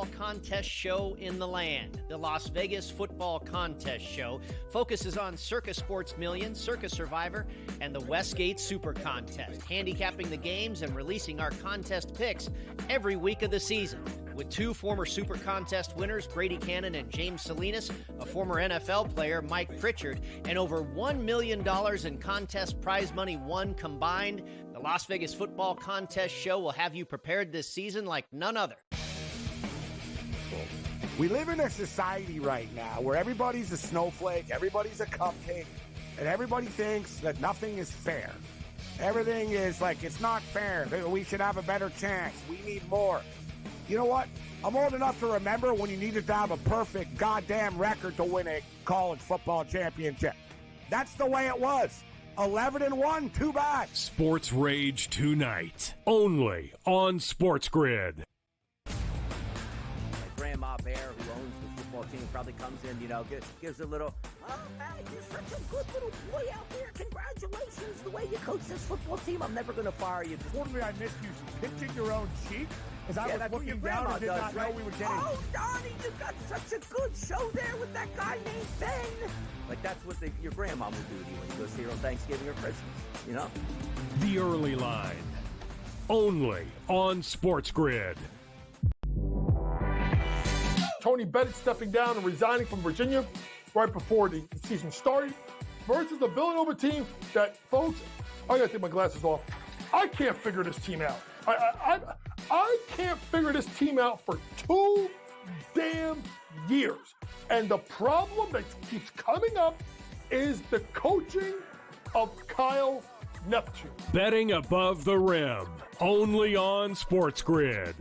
football contest show in the land. The Las Vegas Football Contest Show focuses on Circus Sports Million, Circus Survivor, and the Westgate Super Contest, handicapping the games and releasing our contest picks every week of the season. With two former Super Contest winners, Brady Cannon and James Salinas, a former NFL player, Mike Pritchard, and over $1 million in contest prize money won combined, the Las Vegas Football Contest Show will have you prepared this season like none other. We live in a society right now where everybody's a snowflake, everybody's a cupcake, and everybody thinks that nothing is fair. Everything is like, it's not fair. We should have a better chance. We need more. You know what? I'm old enough to remember when you needed to have a perfect goddamn record to win a college football championship. That's the way it was. 11-1, too bad. Sports Rage tonight, only on SportsGrid. Grandma Bear, who owns the football team, probably comes in, gives a little, oh, man, you're such a good little boy out there. Congratulations, the way you coach this football team. I'm never going to fire you. Totally, I missed you pinching your own cheek as I was looking down and did not know we were getting. Oh, Donnie, you got such a good show there with that guy named Ben. Like, that's what your grandma would do to you when you go see her on Thanksgiving or Christmas, you know? The Early Line, only on SportsGrid. Tony Bennett stepping down and resigning from Virginia right before the season started versus the Villanova team that, folks, I gotta take my glasses off. I can't figure this team out. I can't figure this team out for 2 damn years. And the problem that keeps coming up is the coaching of Kyle Neptune. Betting above the rim, only on SportsGrid.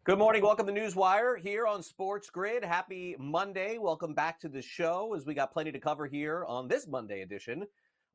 Good morning. Welcome to NewsWire here on SportsGrid. Happy Monday. Welcome back to the show as we got plenty to cover here on this Monday edition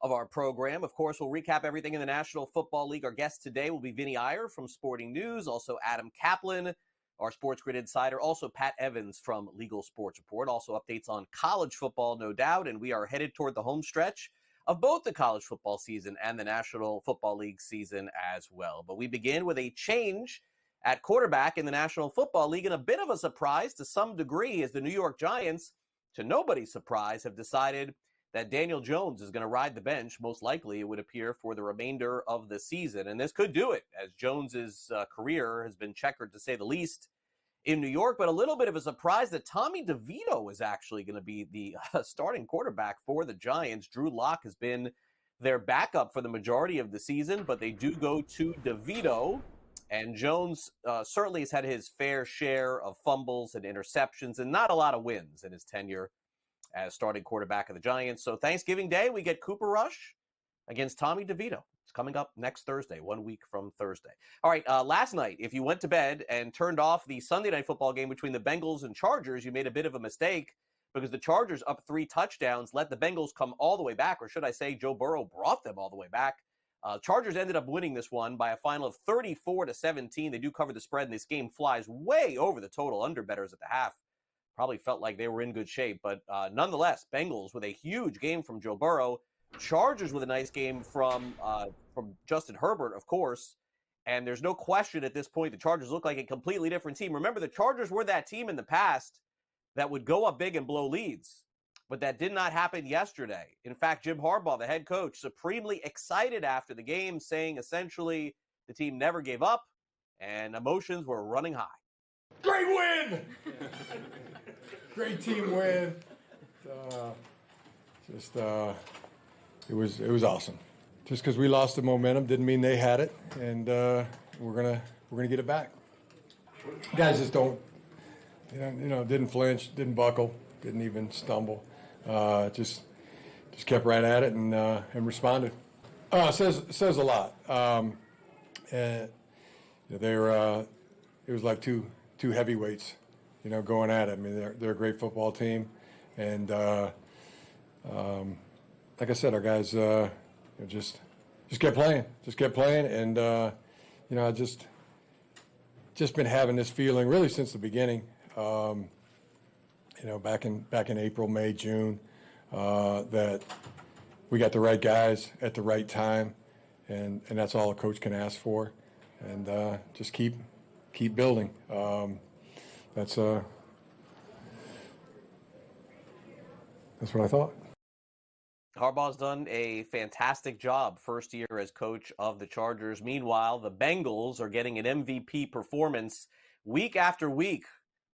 of our program. Of course, we'll recap everything in the National Football League. Our guest today will be Vinny Iyer from Sporting News, also Adam Caplan, our SportsGrid insider, also Pat Evans from Legal Sports Report, also updates on college football, no doubt, and we are headed toward the home stretch of both the college football season and the National Football League season as well. But we begin with a change at quarterback in the National Football League, and a bit of a surprise to some degree as the New York Giants, to nobody's surprise, have decided that Daniel Jones is going to ride the bench, most likely, it would appear, for the remainder of the season. And this could do it, as Jones's career has been checkered, to say the least, in New York. But a little bit of a surprise that Tommy DeVito is actually going to be the starting quarterback for the Giants. Drew Lock has been their backup for the majority of the season, but they do go to DeVito. And Jones certainly has had his fair share of fumbles and interceptions and not a lot of wins in his tenure as starting quarterback of the Giants. So Thanksgiving Day, we get Cooper Rush against Tommy DeVito. It's coming up next Thursday, 1 week from Thursday. All right, last night, if you went to bed and turned off the Sunday night football game between the Bengals and Chargers, you made a bit of a mistake because the Chargers, up 3 touchdowns, let the Bengals come all the way back, or should I say Joe Burrow brought them all the way back. Chargers ended up winning this one by a final of 34-17. They do cover the spread, and this game flies way over the total. Underbettors at the half probably felt like they were in good shape. But nonetheless, Bengals with a huge game from Joe Burrow. Chargers with a nice game from Justin Herbert, of course. And there's no question at this point the Chargers look like a completely different team. Remember, the Chargers were that team in the past that would go up big and blow leads. But that did not happen yesterday. In fact, Jim Harbaugh, the head coach, supremely excited after the game, saying essentially the team never gave up and emotions were running high. Great win! Great team win. It was awesome. Just because we lost the momentum didn't mean they had it, and we're gonna get it back. Guys just didn't flinch, didn't buckle, didn't even stumble. Just kept right at it and responded. Says a lot. And it was like two heavyweights, going at it. I mean, they're a great football team, and like I said, our guys just kept playing, and I just been having this feeling really since the beginning. Back in April, May, June, that we got the right guys at the right time, and that's all a coach can ask for, and just keep building. That's what I thought. Harbaugh's done a fantastic job first year as coach of the Chargers. Meanwhile, the Bengals are getting an MVP performance week after week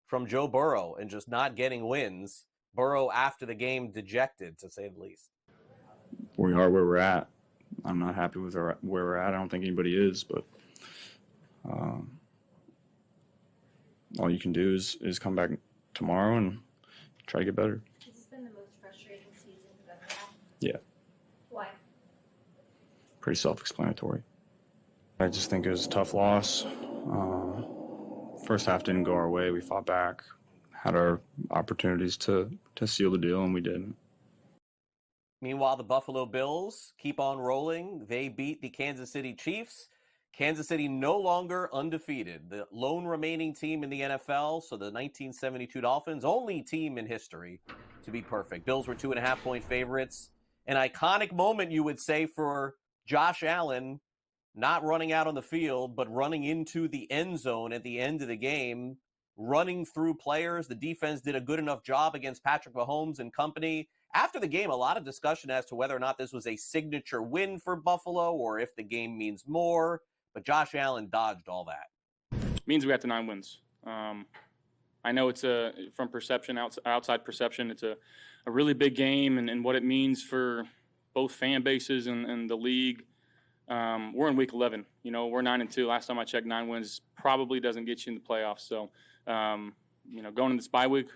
from Joe Burrow and just not getting wins. Burrow, after the game, dejected, to say the least. We are where we're at. I'm not happy with where we're at. I don't think anybody is, but all you can do is come back tomorrow and try to get better. Has this been the most frustrating season you've ever had? Yeah. Why? Pretty self-explanatory. I just think it was a tough loss. First half didn't go our way. We fought back, had our opportunities to seal the deal, and we didn't. Meanwhile, the Buffalo Bills keep on rolling. They beat the Kansas City Chiefs. Kansas City no longer undefeated. The lone remaining team in the NFL, so the 1972 Dolphins, only team in history to be perfect. Bills were 2.5-point favorites. An iconic moment, you would say, for Josh Allen, not running out on the field, but running into the end zone at the end of the game, running through players. The defense did a good enough job against Patrick Mahomes and company. After the game, a lot of discussion as to whether or not this was a signature win for Buffalo or if the game means more. But Josh Allen dodged all that. Means we got to 9 wins. I know it's from perception, outside perception, it's a really big game and what it means for both fan bases and the league. We're in week 11. We're 9-2. Last time I checked, 9 wins probably doesn't get you in the playoffs. So, going in this bye week,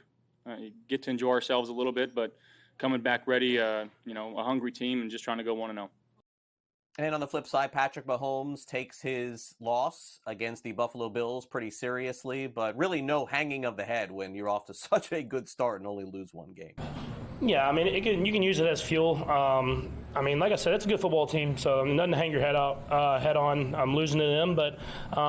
get to enjoy ourselves a little bit, but coming back ready, a hungry team and just trying to go 1-0. And on the flip side, Patrick Mahomes takes his loss against the Buffalo Bills pretty seriously, but really no hanging of the head when you're off to such a good start and only lose one game. Yeah, I mean, you can use it as fuel. Like I said, it's a good football team, so nothing to hang your head on. I'm losing to them, but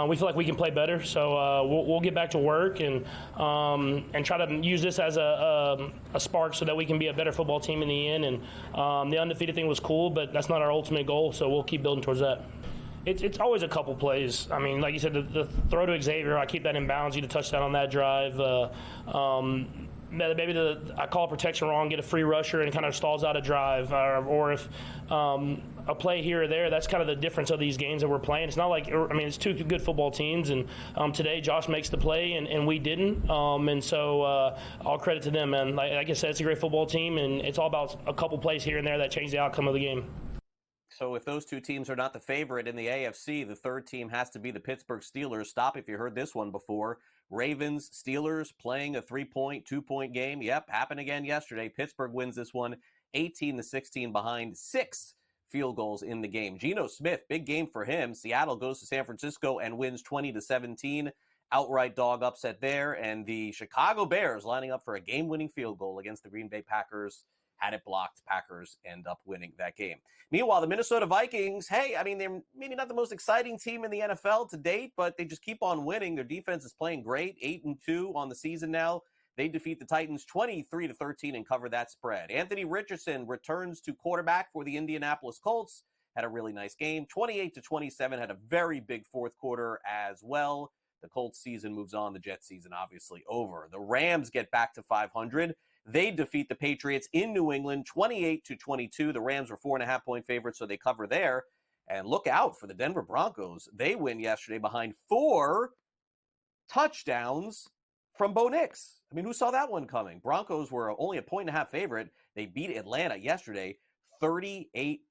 we feel like we can play better. So we'll get back to work and try to use this as a spark so that we can be a better football team in the end. And the undefeated thing was cool, but that's not our ultimate goal. So we'll keep building towards that. It's always a couple plays. I mean, like you said, the throw to Xavier, I keep that in bounds. You get a touchdown on that drive. Maybe I call protection wrong, get a free rusher, and it kind of stalls out a drive. Or if a play here or there, that's kind of the difference of these games that we're playing. It's not like, it's two good football teams, and today Josh makes the play and we didn't. And so all credit to them, man. Like I said, it's a great football team, and it's all about a couple plays here and there that change the outcome of the game. So if those two teams are not the favorite in the AFC, the third team has to be the Pittsburgh Steelers. Stop if you heard this one before. Ravens, Steelers playing a 3-point, 2-point game. Yep, happened again yesterday. Pittsburgh wins this one 18-16 behind 6 field goals in the game. Geno Smith, big game for him. Seattle goes to San Francisco and wins 20-17. Outright dog upset there. And the Chicago Bears lining up for a game-winning field goal against the Green Bay Packers. Had it blocked. Packers end up winning that game. Meanwhile, the Minnesota Vikings, they're maybe not the most exciting team in the NFL to date, but they just keep on winning. Their defense is playing great, 8-2 on the season now. They defeat the Titans 23-13 and cover that spread. Anthony Richardson returns to quarterback for the Indianapolis Colts. Had a really nice game, 28-27, had a very big fourth quarter as well. The Colts season moves on. The Jets season obviously over. The Rams get back to 500. They defeat the Patriots in New England 28-22. The Rams were 4.5-point favorites, so they cover there. And look out for the Denver Broncos. They win yesterday behind 4 touchdowns from Bo Nix. Who saw that one coming? Broncos were only a 1.5-point favorite. They beat Atlanta yesterday 38-6.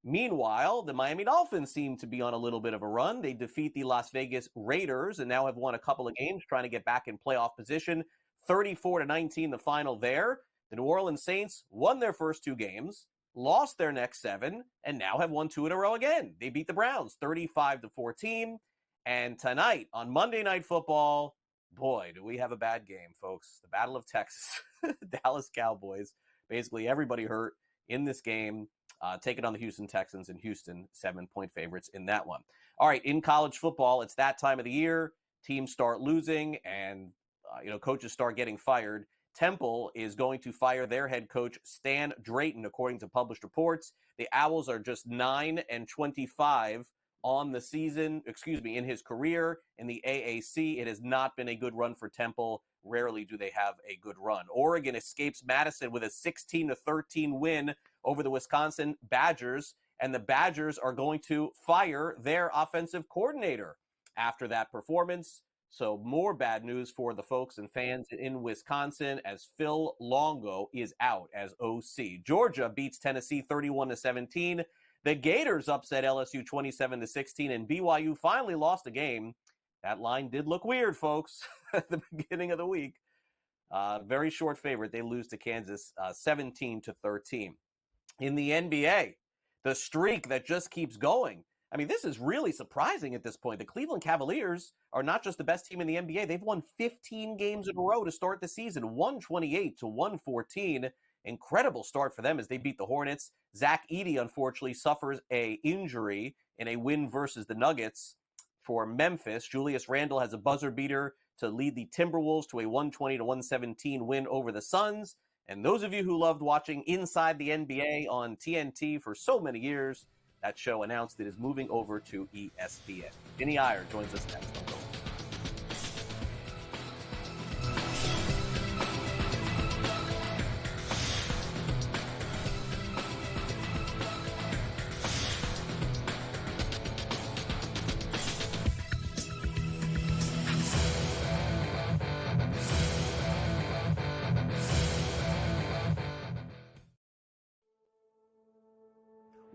Meanwhile, the Miami Dolphins seem to be on a little bit of a run. They defeat the Las Vegas Raiders and now have won a couple of games trying to get back in playoff position. 34-19 the final there. The New Orleans Saints won their first 2 games, lost their next 7, and now have won 2 in a row again. They beat the Browns 35-14. And tonight on Monday Night Football, boy, do we have a bad game, folks. The Battle of Texas, Dallas Cowboys basically everybody hurt in this game, taking on the Houston Texans, and Houston 7-point favorites in that one. All right, in college football, it's that time of the year. Teams start losing and, coaches start getting fired. Temple is going to fire their head coach, Stan Drayton, according to published reports. The Owls are just 9-25 on the season, in his career in the AAC. It has not been a good run for Temple. Rarely do they have a good run. Oregon escapes Madison with a 16-13 win over the Wisconsin Badgers, and the Badgers are going to fire their offensive coordinator after that performance. So more bad news for the folks and fans in Wisconsin as Phil Longo is out as OC. Georgia beats Tennessee 31-17. The Gators upset LSU 27-16, and BYU finally lost a game. That line did look weird, folks, at the beginning of the week. Very short favorite. They lose to Kansas 17-13. In the NBA, the streak that just keeps going. I mean, this is really surprising at this point. The Cleveland Cavaliers are not just the best team in the NBA. They've won 15 games in a row to start the season, 128-114. Incredible start for them as they beat the Hornets. Zach Edey, unfortunately, suffers an injury in a win versus the Nuggets. For Memphis, Julius Randle has a buzzer beater to lead the Timberwolves to a 120-117 win over the Suns. And those of you who loved watching Inside the NBA on TNT for so many years, that show announced it is moving over to ESPN. Vinny Iyer joins us next on Go.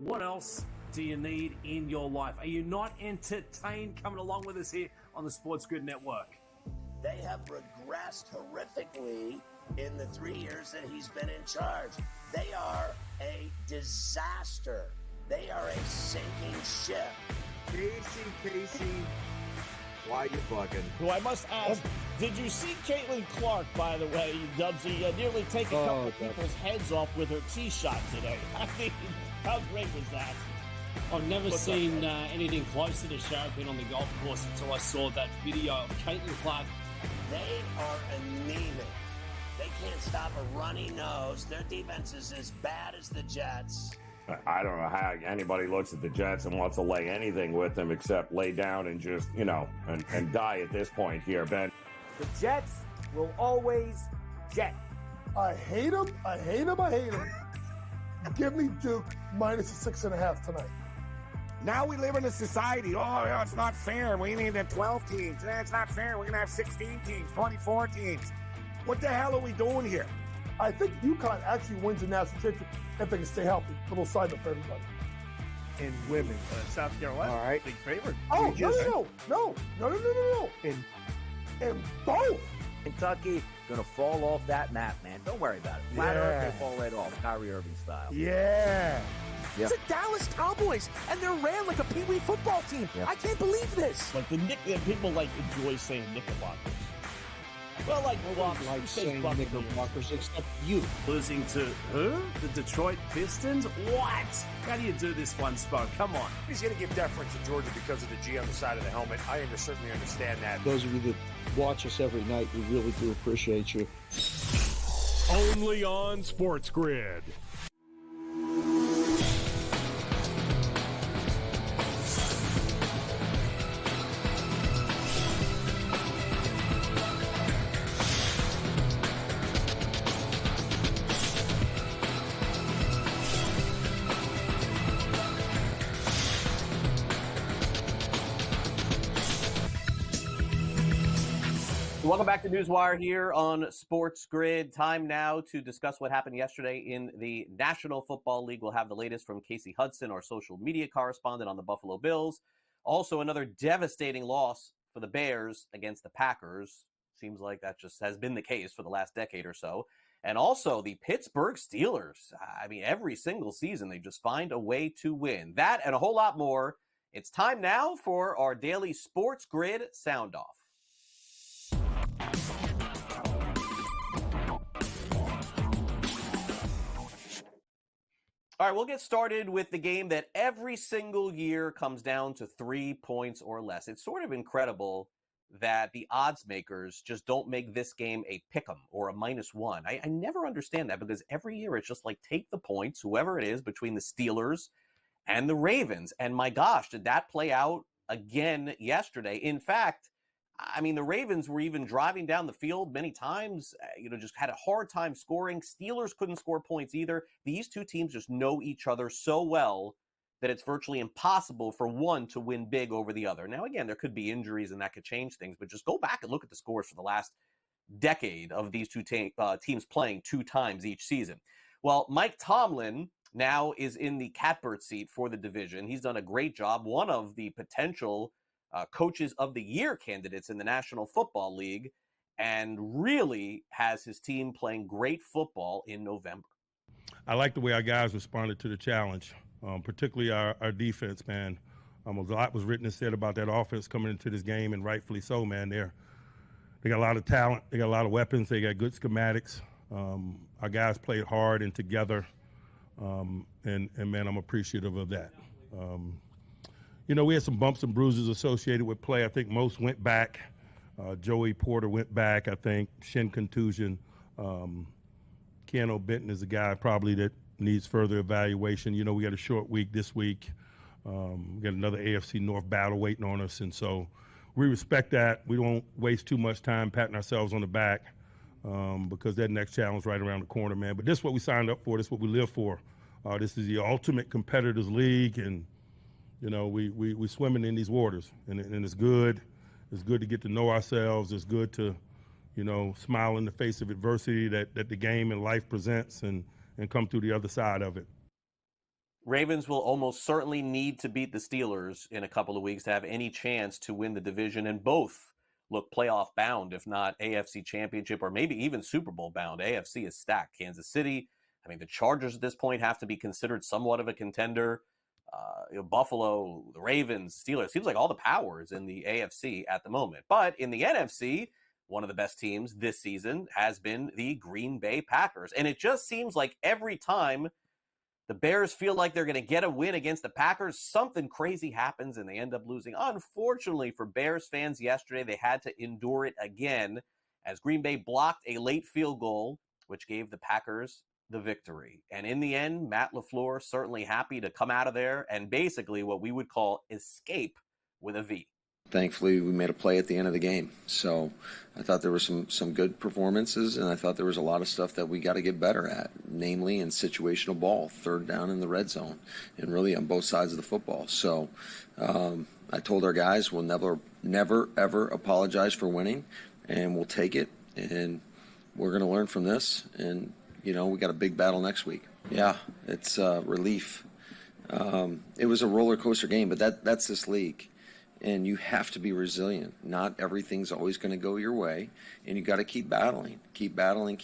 What else do you need in your life? Are you not entertained coming along with us here on the SportsGrid Network? They have regressed horrifically in the 3 years that he's been in charge. They are a disaster. They are a sinking ship. Casey, why you bugging? Who I must ask, did you see Caitlin Clark, by the way, Dubsy, nearly take a couple of people's heads off with her tee shot today? I mean, how great was that? I've never seen anything close to the Sharpin on the golf course until I saw that video of Caitlin Clark. They are anemic. They can't stop a runny nose. Their defense is as bad as the Jets. I don't know how anybody looks at the Jets and wants to lay anything with them except lay down and just, and die at this point here, Ben. The Jets will always jet. I hate them. Give me Duke minus a 6.5 tonight. Now we live in a society. Oh, it's not fair. We need 12 teams. It's not fair. We're going to have 16 teams, 24 teams. What the hell are we doing here? I think UConn actually wins the national championship if they can stay healthy. Little side note for everybody. In women, South Carolina, all right, big favorite. Oh, no. In both. Kentucky gonna fall off that map, man. Don't worry about it. Flat Earth, they fall right off, Kyrie Irving style. Yeah. It's the Dallas Cowboys, and they're ran like a Pee-wee football team. Yep. I can't believe this. Like people enjoy saying Knickerbockers. Well, like saying Knickerbockers, except you. Losing to who? The Detroit Pistons? What? How do you do this one, Spock? Come on. He's going to give deference to Georgia because of the G on the side of the helmet. I certainly understand that. Those of you that watch us every night, we really do appreciate you. Only on SportsGrid. Welcome back to NewsWire here on SportsGrid. Time now to discuss what happened yesterday in the National Football League. We'll have the latest from Casey Hudson, our social media correspondent on the Buffalo Bills. Also, another devastating loss for the Bears against the Packers. Seems like that just has been the case for the last decade or so. And also the Pittsburgh Steelers. I mean, every single season they just find a way to win. That and a whole lot more. It's time now for our daily SportsGrid Sound Off. All right, we'll get started with the game that every single year comes down to 3 points or less. It's sort of incredible that the odds makers just don't make this game a pick'em or a -1. I never understand that, because every year it's just like, take the points, whoever it is, between the Steelers and the Ravens. And my gosh, did that play out again yesterday? In fact, I mean, the Ravens were even driving down the field many times, just had a hard time scoring. Steelers couldn't score points either. These two teams just know each other so well that it's virtually impossible for one to win big over the other. Now, again, there could be injuries and that could change things, but just go back and look at the scores for the last decade of these two teams playing 2 times each season. Well, Mike Tomlin now is in the catbird seat for the division. He's done a great job. One of the potential coaches of the year candidates in the National Football League, and really has his team playing great football in November. I like the way our guys responded to the challenge, particularly our defense, man. A lot was written and said about that offense coming into this game, and rightfully so, man. They got a lot of talent. They got a lot of weapons. They got good schematics. Our guys played hard and together, and man, I'm appreciative of that. We had some bumps and bruises associated with play. I think most went back. Joey Porter went back, I think. Shin contusion. Keanu Benton is a guy probably that needs further evaluation. We got a short week this week. We got another AFC North battle waiting on us. And so we respect that. We don't waste too much time patting ourselves on the back because that next challenge right around the corner, man. But this is what we signed up for. This is what we live for. This is the ultimate competitors league, and we swimming in these waters, and it's good. It's good to get to know ourselves. It's good to, smile in the face of adversity that the game and life presents, and come through the other side of it. Ravens will almost certainly need to beat the Steelers in a couple of weeks to have any chance to win the division, and both look playoff bound, if not AFC Championship or maybe even Super Bowl bound. AFC is stacked. Kansas City, the Chargers at this point have to be considered somewhat of a contender. Buffalo, the Ravens, Steelers. Seems like all the power is in the AFC at the moment. But in the NFC, one of the best teams this season has been the Green Bay Packers. And it just seems like every time the Bears feel like they're going to get a win against the Packers, something crazy happens and they end up losing. Unfortunately for Bears fans yesterday, they had to endure it again as Green Bay blocked a late field goal, which gave the Packers the victory. And in the end, Matt LaFleur certainly happy to come out of there and basically what we would call escape with a V. Thankfully, we made a play at the end of the game. So I thought there were some good performances, and I thought there was a lot of stuff that we got to get better at, namely in situational ball, third down in the red zone, and really on both sides of the football. So I told our guys we'll never, ever apologize for winning, and we'll take it, and we're going to learn from this, and we got a big battle next week. Yeah, it's relief. It was a roller coaster game, but that's this league. And you have to be resilient. Not everything's always going to go your way, and you got to keep battling. Keep battling.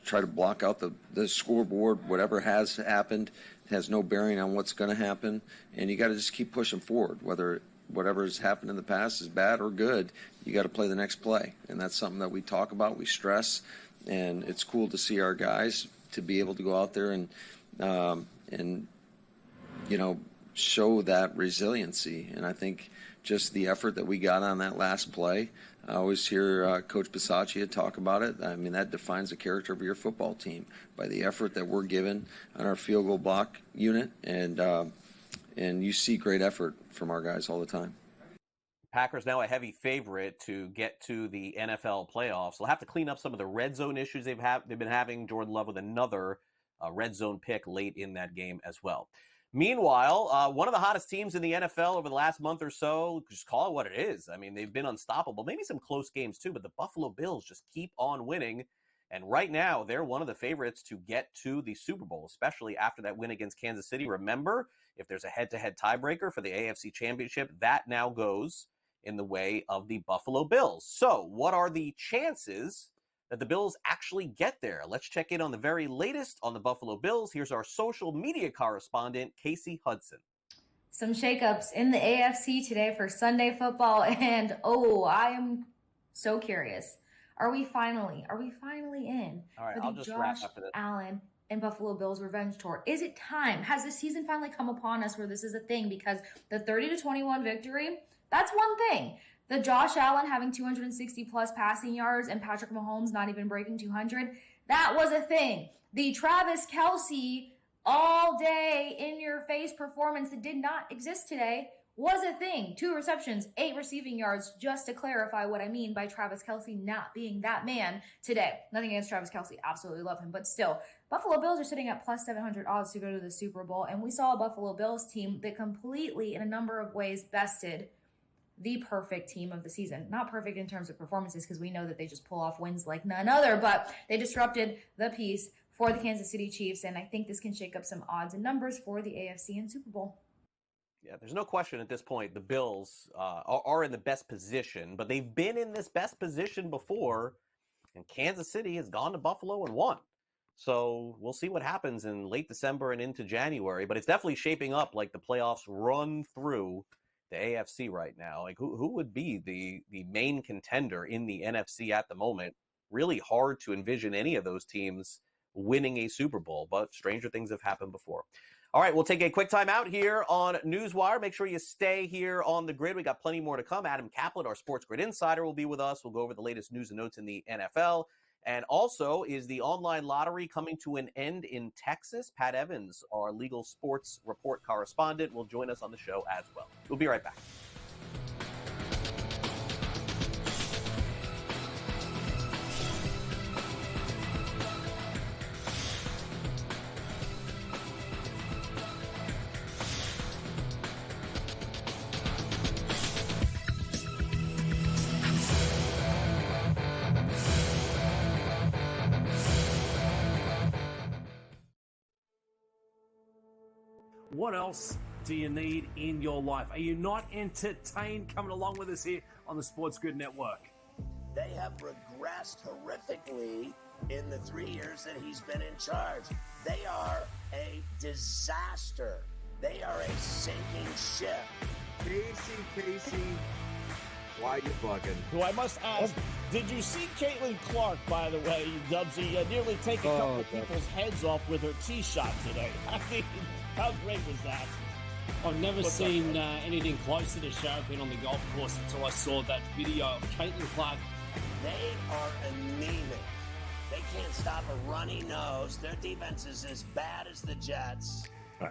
Try to block out the scoreboard. Whatever has happened has no bearing on what's going to happen, and you got to just keep pushing forward. Whatever has happened in the past is bad or good, you got to play the next play, and that's something that we talk about, we stress. And it's cool to see our guys to be able to go out there and show that resiliency. And I think just the effort that we got on that last play, I always hear Coach Bisaccia talk about it. That defines the character of your football team by the effort that we're given on our field goal block unit. And you see great effort from our guys all the time. Packers now a heavy favorite to get to the NFL playoffs. They'll have to clean up some of the red zone issues they've been having. Jordan Love with another red zone pick late in that game as well. Meanwhile, one of the hottest teams in the NFL over the last month or so, just call it what it is. They've been unstoppable. Maybe some close games too, but the Buffalo Bills just keep on winning. And right now, they're one of the favorites to get to the Super Bowl, especially after that win against Kansas City. Remember, if there's a head-to-head tiebreaker for the AFC Championship, that now goes in the way of the Buffalo Bills. So what are the chances that the Bills actually get there? Let's check in on the very latest on the Buffalo Bills. Here's our social media correspondent, Casey Hudson. Some shakeups in the AFC today for Sunday football, and I am so curious. Are we finally in All right, for I'll the just Josh wrap after this. Allen and Buffalo Bills revenge tour. Is it time? Has the season finally come upon us where this is a thing? Because the 30-21 victory, that's one thing. The Josh Allen having 260 plus passing yards and Patrick Mahomes not even breaking 200, that was a thing. The Travis Kelce all day in your face performance that did not exist today was a thing. 2 receptions, 8 receiving yards, just to clarify what I mean by Travis Kelce not being that man today. Nothing against Travis Kelce. Absolutely love him. But still, Buffalo Bills are sitting at plus 700 odds to go to the Super Bowl. And we saw a Buffalo Bills team that completely, in a number of ways, bested the perfect team of the season. Not perfect in terms of performances, because we know that they just pull off wins like none other, but they disrupted the peace for the Kansas City Chiefs. And I think this can shake up some odds and numbers for the AFC and Super Bowl. Yeah, there's no question at this point the Bills are in the best position, but they've been in this best position before, and Kansas City has gone to Buffalo and won. So we'll see what happens in late December and into January, but it's definitely shaping up like the playoffs run through the AFC right now. Like who would be the main contender in the NFC at the moment? Really hard to envision any of those teams winning a Super Bowl, but stranger things have happened before. All right, we'll take a quick time out here on NewsWire. Make sure you stay here on the grid. We got plenty more to come. Adam Caplan, our SportsGrid insider, will be with us. We'll go over the latest news and notes in the NFL. And also, is the online lottery coming to an end in Texas? Pat Evans, our legal sports report correspondent, will join us on the show as well. We'll be right back. What else do you need in your life? Are you not entertained coming along with us here on the SportsGrid Network? They have regressed horrifically in the 3 years that he's been in charge. They are a disaster. They are a sinking ship. Casey, why are you bugging? Who I must ask, did you see Caplan Clark, by the way, Dubsy, nearly take a couple of people's heads off with her tee shot today? I mean, how great was that? I've never seen anything close to the sharping on the golf course until I saw that video of Caplan Clark. They are anemic. They can't stop a runny nose. Their defense is as bad as the Jets.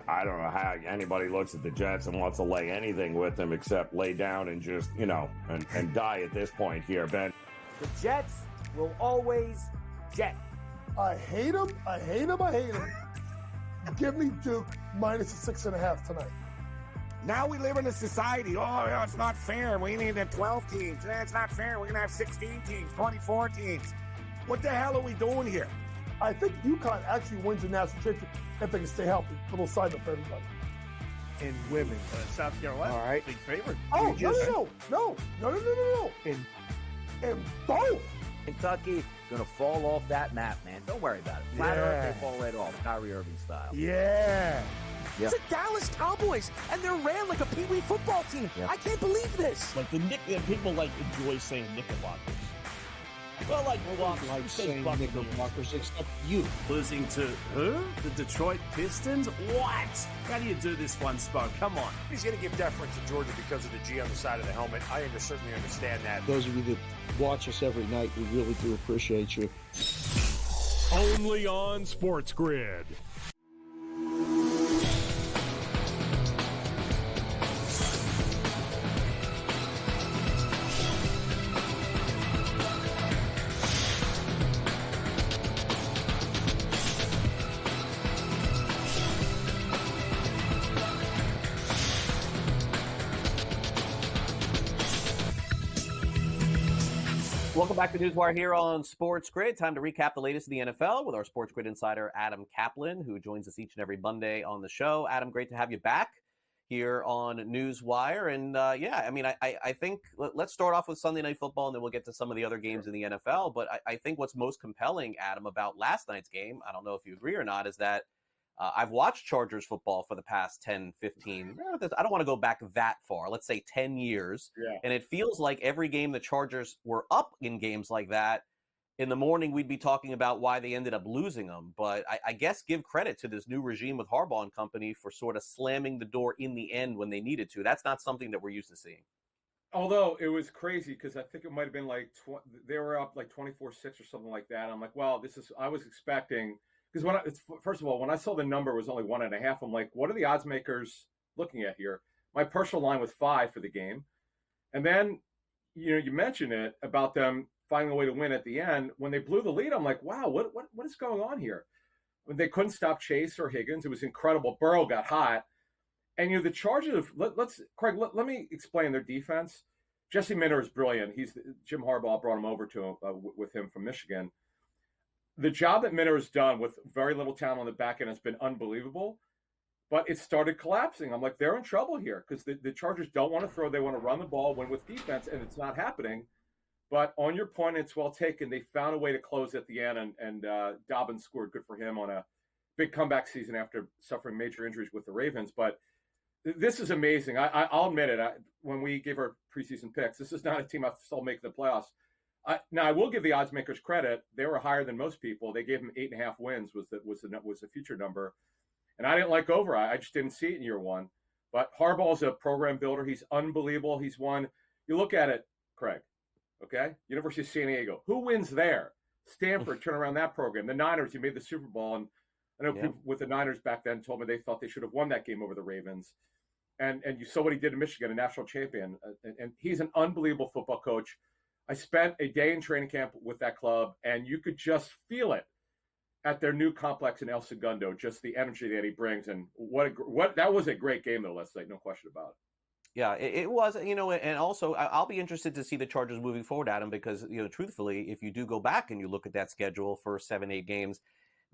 I don't know how anybody looks at the Jets and wants to lay anything with them except lay down and just, and die at this point here, Ben. The Jets will always jet. I hate them. Give me Duke minus a 6.5 tonight. Now we live in a society. Oh, it's not fair. We need 12 teams. It's not fair. We're going to have 16 teams, 24 teams. What the hell are we doing here? I think UConn actually wins the national championship if they can stay healthy. Little side note for everybody. In women, South Carolina, all right, big favorite. Oh, no. In both. Kentucky gonna fall off that map, man. Don't worry about it. Flat Earth, they fall right off, Kyrie Irving style. Yeah. Yep. It's the Dallas Cowboys, and they're ran like a Pee Wee football team. Yep. I can't believe this. Like people enjoy saying Knickerbockers. Well, like like saying Knickerbockers, except you. Losing to who? The Detroit Pistons? What? How do you do this one, Spoke? Come on. He's going to give deference to Georgia because of the G on the side of the helmet. I certainly understand that. Those of you that watch us every night, we really do appreciate you. Only on SportsGrid. Welcome back to NewsWire here on SportsGrid. Time to recap the latest in the NFL with our SportsGrid insider, Adam Caplan, who joins us each and every Monday on the show. Adam, great to have you back here on NewsWire. And I think let's start off with Sunday Night Football, and then we'll get to some of the other games in the NFL. But I think what's most compelling, Adam, about last night's game, I don't know if you agree or not, is that I've watched Chargers football for the past 10, 15, I don't want to go back that far, let's say 10 years. Yeah. And it feels like every game the Chargers were up in games like that, in the morning we'd be talking about why they ended up losing them. But I guess give credit to this new regime with Harbaugh and company for sort of slamming the door in the end when they needed to. That's not something that we're used to seeing. Although it was crazy because I think it might have been like they were up like 24-6 or something like that. I'm like, well, I was expecting, because first of all, when I saw the number was only 1.5, I'm like, what are the odds makers looking at here? My personal line was 5 for the game. And then, you mentioned it about them finding a way to win at the end. When they blew the lead, I'm like, wow, what is going on here? When they couldn't stop Chase or Higgins, it was incredible. Burrow got hot. And, the Chargers, Craig, let me explain their defense. Jesse Minter is brilliant. Jim Harbaugh brought him over to with him from Michigan. The job that Minter has done with very little talent on the back end has been unbelievable, but it started collapsing. I'm like, they're in trouble here because the Chargers don't want to throw. They want to run the ball, win with defense, and it's not happening. But on your point, it's well taken. They found a way to close at the end, and Dobbins scored. Good for him on a big comeback season after suffering major injuries with the Ravens. But this is amazing. I'll admit it. When we gave our preseason picks, this is not a team I saw make the playoffs. Now, I will give the odds makers credit. They were higher than most people. They gave them 8.5 wins was the future number. And I didn't like over. I just didn't see it in year one. But Harbaugh's a program builder. He's unbelievable. He's won. You look at it, Craig, okay? University of San Diego. Who wins there? Stanford turn around that program. The Niners, you made the Super Bowl. And I know people with the Niners back then told me they thought they should have won that game over the Ravens. And you saw what he did in Michigan, a national champion. And he's an unbelievable football coach. I spent a day in training camp with that club, and you could just feel it at their new complex in El Segundo, just the energy that he brings. And that was a great game, though, last night, no question about it. Yeah, it was, and also I'll be interested to see the Chargers moving forward, Adam, because, truthfully, if you do go back and you look at that schedule for 7-8 games,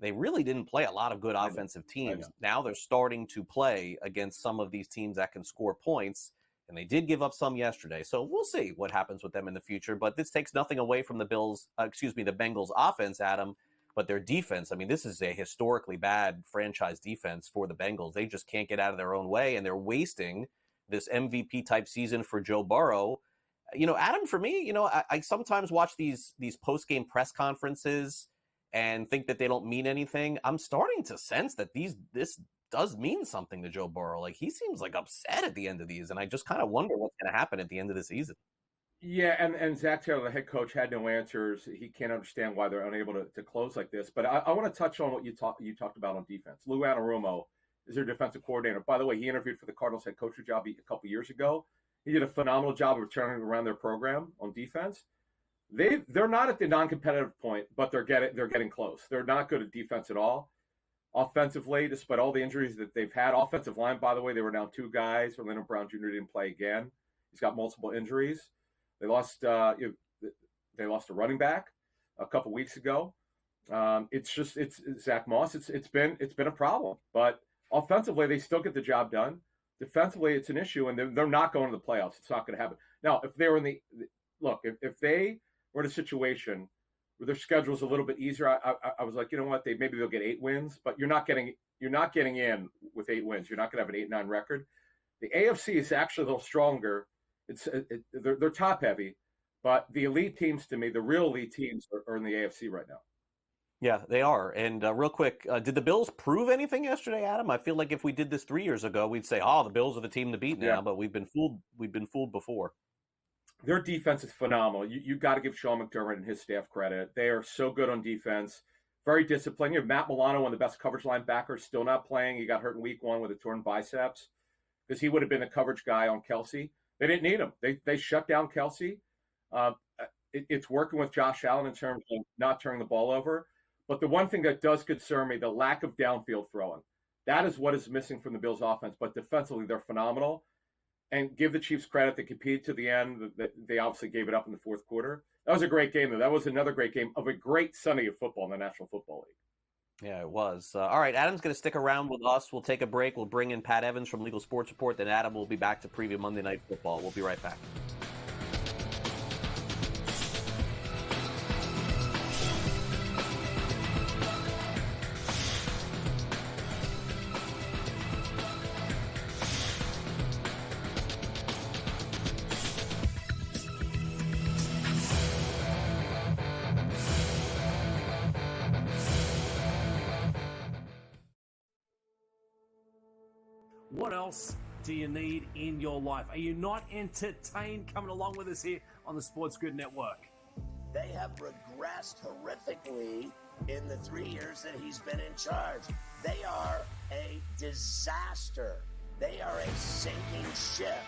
they really didn't play a lot of good offensive teams. Now they're starting to play against some of these teams that can score points, and they did give up some yesterday. So we'll see what happens with them in the future. But this takes nothing away from the Bengals offense, Adam, but their defense. I mean, this is a historically bad franchise defense for the Bengals. They just can't get out of their own way, and they're wasting this MVP type season for Joe Burrow. Adam, for me, I sometimes watch these post-game press conferences and think that they don't mean anything. I'm starting to sense that this does mean something to Joe Burrow. Like, he seems like upset at the end of these, and I just kind of wonder what's going to happen at the end of the season. Yeah, and Zach Taylor, the head coach, had no answers. He can't understand why they're unable to close like this. But I want to touch on what you talked about on defense. Lou Anarumo is their defensive coordinator. By the way, he interviewed for the Cardinals head coaching job a couple years ago. He did a phenomenal job of turning around their program on defense. They're not at the non-competitive point, but they're getting close. They're not good at defense at all. Offensively, despite all the injuries that they've had, offensive line, by the way, they were down 2 guys. Orlando Brown Jr. didn't play again. He's got multiple injuries. They lost a running back a couple weeks ago. It's Zach Moss. It's been a problem, but offensively they still get the job done. Defensively, it's an issue, and they're not going to the playoffs. It's not going to happen. Now, if they were if they were in a situation where their schedule is a little bit easier, I was like, you know what, maybe they'll get 8 wins, but you're not getting in with 8 wins. You're not going to have an 8-9 record. The AFC is actually a little stronger. They're top heavy, but the elite teams, to me, the real elite teams are in the AFC right now. Yeah, they are. And real quick, did the Bills prove anything yesterday, Adam? I feel like if we did this 3 years ago, we'd say, "Oh, the Bills are the team to beat now." But we've been fooled. We've been fooled before. Their defense is phenomenal. You got to give Sean McDermott and his staff credit. They are so good on defense, very disciplined. You have Matt Milano, one of the best coverage linebackers, still not playing. He got hurt in week 1 with a torn biceps because he would have been the coverage guy on Kelsey. They didn't need him. They shut down Kelsey. It's working with Josh Allen in terms of not turning the ball over. But the one thing that does concern me, the lack of downfield throwing. That is what is missing from the Bills' offense. But defensively, they're phenomenal. And give the Chiefs credit. They competed to the end. They obviously gave it up in the fourth quarter. That was a great game, though. That was another great game of a great Sunday of football in the National Football League. Yeah, it was. All right, Adam's going to stick around with us. We'll take a break. We'll bring in Pat Evans from Legal Sports Report. Then Adam will be back to preview Monday Night Football. We'll be right back. What else do you need in your life? Are you not entertained coming along with us here on the SportsGrid Network? They have regressed horrifically in the 3 years that he's been in charge. They are a disaster. They are a sinking ship.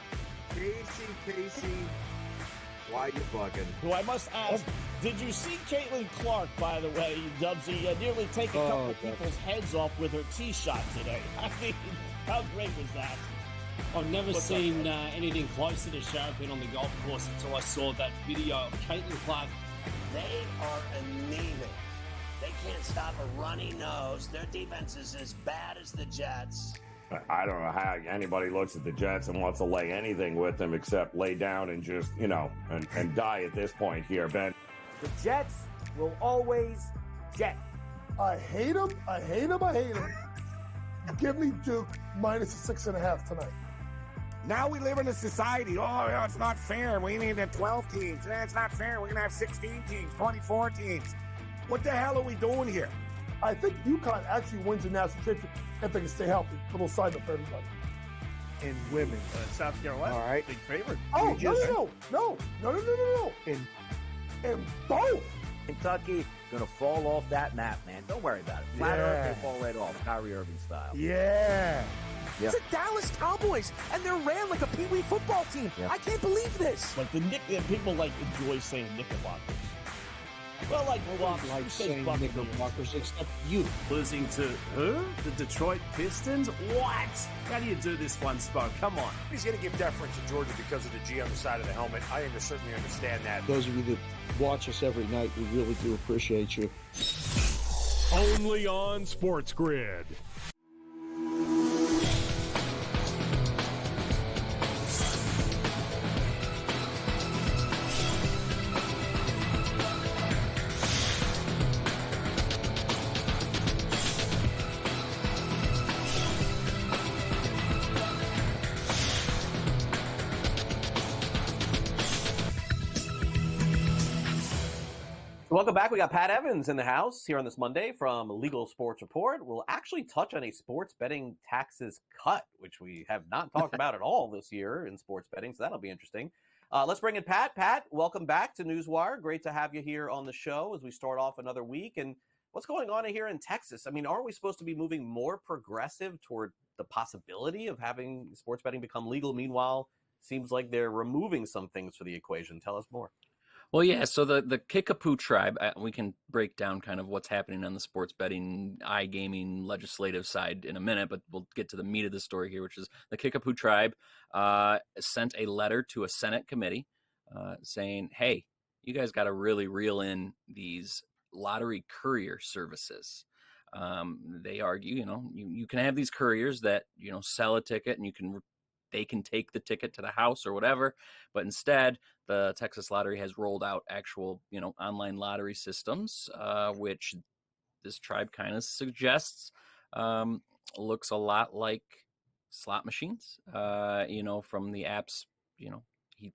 Casey, why you bugging? Who I must ask, did you see Caitlin Clark, by the way, Dubsy, nearly take a couple of people's heads off with her tee shot today? I mean, how great was that? I've never seen anything close to the sharp end on the golf course until I saw that video of Caitlin Clark. They are anemic. They can't stop a runny nose. Their defense is as bad as the Jets. I don't know how anybody looks at the Jets and wants to lay anything with them except lay down and just, and die at this point here, Ben. The Jets will always jet. I hate them. Give me Duke minus a 6.5 tonight. Now we live in a society. Oh, it's not fair. We need 12 teams. It's not fair. We're going to have 16 teams, 24 teams. What the hell are we doing here? I think UConn actually wins the national championship if they can stay healthy. Little side note for everybody. In women. South Carolina. All right. Big favorite. Oh, no. In both. Kentucky going to fall off that map, man. Don't worry about it. Flat Earth, they fall right off. Kyrie Irving style. Yeah. It's the Dallas Cowboys, and they're ran like a Pee-wee football team. Yeah. I can't believe this. Like people enjoy saying Knickerbockers. Well, like saying Knickerbockers, except you. Losing to who? The Detroit Pistons? What? How do you do this one, Spoke? Come on. He's going to give deference to Georgia because of the G on the side of the helmet. I certainly understand that. Those of you that watch us every night, we really do appreciate you. Only on SportsGrid. Welcome back. We got Pat Evans in the house here on this Monday from Legal Sports Report. We'll actually touch on a sports betting taxes cut, which we have not talked about at all this year in sports betting, so that'll be interesting. Let's bring in Pat. Pat, welcome back to NewsWire. Great to have you here on the show as we start off another week. And what's going on here in Texas? I mean, aren't we supposed to be moving more progressive toward the possibility of having sports betting become legal? Meanwhile, seems like they're removing some things for the equation. Tell us more. Well, yeah, so the Kickapoo tribe, we can break down kind of what's happening on the sports betting, iGaming legislative side in a minute, but we'll get to the meat of the story here, which is the Kickapoo tribe sent a letter to a Senate committee saying, hey, you guys got to really reel in these lottery courier services. They argue, you can have these couriers that, sell a ticket and they can take the ticket to the house or whatever, but instead the Texas Lottery has rolled out actual, online lottery systems, which this tribe kind of suggests looks a lot like slot machines, from the apps,